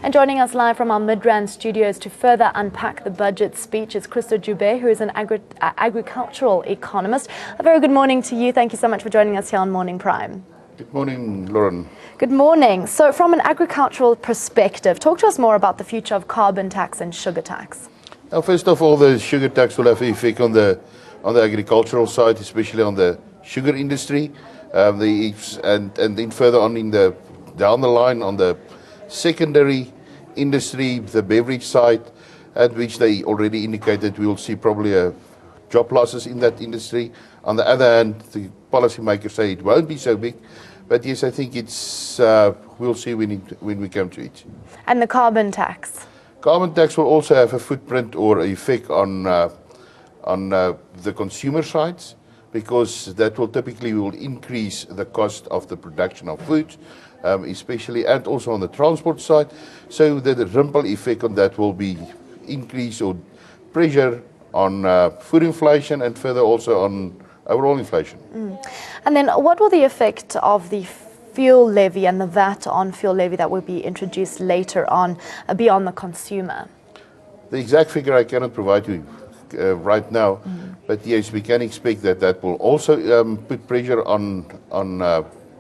And joining us live from our Midrand studios to further unpack the budget speech is Christo Joubert, who is an agricultural economist. A very good morning to you. Thank you so much for joining us here on Morning Prime. Good morning, Lauren. Good morning. So from an agricultural perspective, talk to us more about the future of carbon tax and sugar tax. Now, first of all, the sugar tax will have an effect on the agricultural side, especially on the sugar industry, and then further on down the line on the secondary industry, the beverage side, at which they already indicated we will see probably job losses in that industry. On the other hand, the policymakers say it won't be so big, but yes, I think we'll see when we come to it. And the carbon tax? Carbon tax will also have a footprint or effect on the consumer sides, because that will typically increase the cost of the production of food, especially, and also on the transport side. So the ripple effect on that will be increase or pressure on food inflation and further also on overall inflation. And then what will the effect of the fuel levy and the VAT on fuel levy that will be introduced later on be on the consumer? The exact figure I cannot provide you right now, but yes, we can expect that will also put pressure on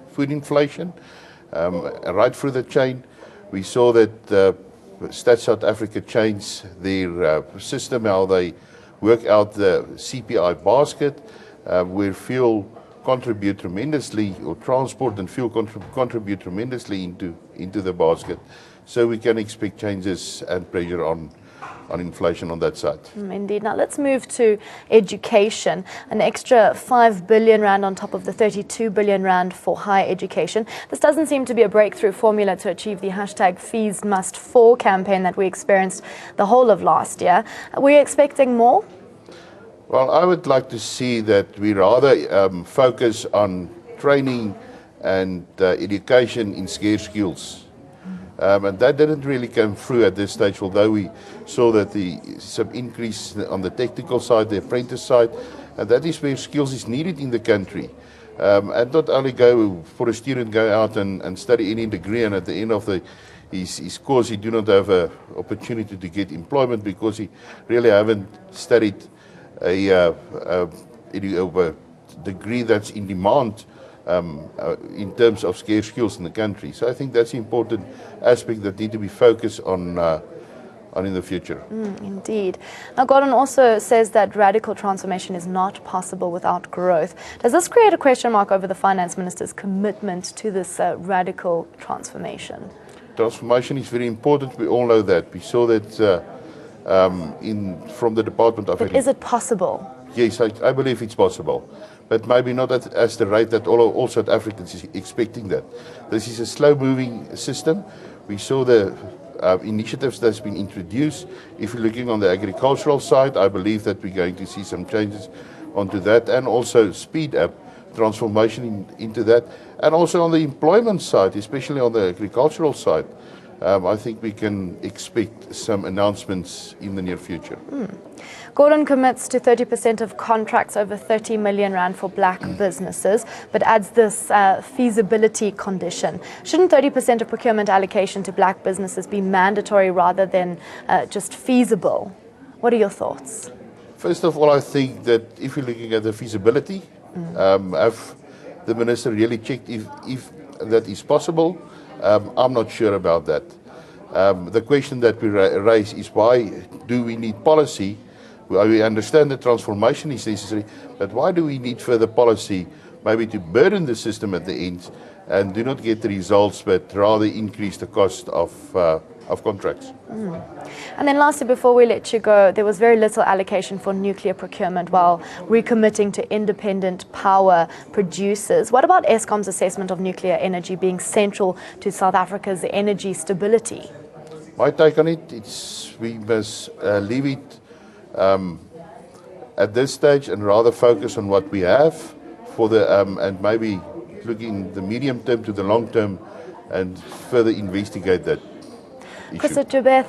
food inflation right through the chain. We saw that Stats South Africa changed their system, how they work out the CPI basket, where fuel contribute tremendously, or transport and fuel contribute tremendously into the basket. So we can expect changes and pressure on inflation on that side. Indeed. Now let's move to education. An extra 5 billion rand on top of the 32 billion rand for higher education. This doesn't seem to be a breakthrough formula to achieve the #FeesMustFall campaign that we experienced the whole of last year. Were you expecting more? Well, I would like to see that we rather focus on training and education in scarce skills. And that didn't really come through at this stage, although we saw that some increase on the technical side, the apprentice side, and that is where skills is needed in the country. And not only for a student go out and study any degree, and at the end of his course he do not have an opportunity to get employment because he really haven't studied a degree that's in demand in terms of scarce skills in the country. So I think that's an important aspect that need to be focused on in the future. Indeed. Now, Gordon also says that radical transformation is not possible without growth. Does this create a question mark over the finance minister's commitment to this radical transformation? Transformation is very important. We all know that. We saw that from the Department of But is it possible? Yes, I believe it's possible, but maybe not at the rate that all South Africans is expecting that. This is a slow-moving system. We saw the initiatives that's been introduced. If you're looking on the agricultural side, I believe that we're going to see some changes onto that, and also speed up transformation into that. And also on the employment side, especially on the agricultural side, I think we can expect some announcements in the near future. Gordon commits to 30% of contracts over 30 million rand for black businesses, but adds this feasibility condition. Shouldn't 30% of procurement allocation to black businesses be mandatory rather than just feasible? What are your thoughts? First of all, I think that if you're looking at the feasibility, have the minister really checked if that is possible? I'm not sure about that. The question that we raise is, why do we need policy? We understand that transformation is necessary, but why do we need further policy, maybe to burden the system at the end and do not get the results, but rather increase the cost of contracts? And then lastly, before we let you go, there was very little allocation for nuclear procurement while recommitting to independent power producers. What about Eskom's assessment of nuclear energy being central to South Africa's energy stability? My take on it, we must leave it at this stage and rather focus on what we have and maybe looking the medium term to the long term and further investigate that issue. Christo Joubert,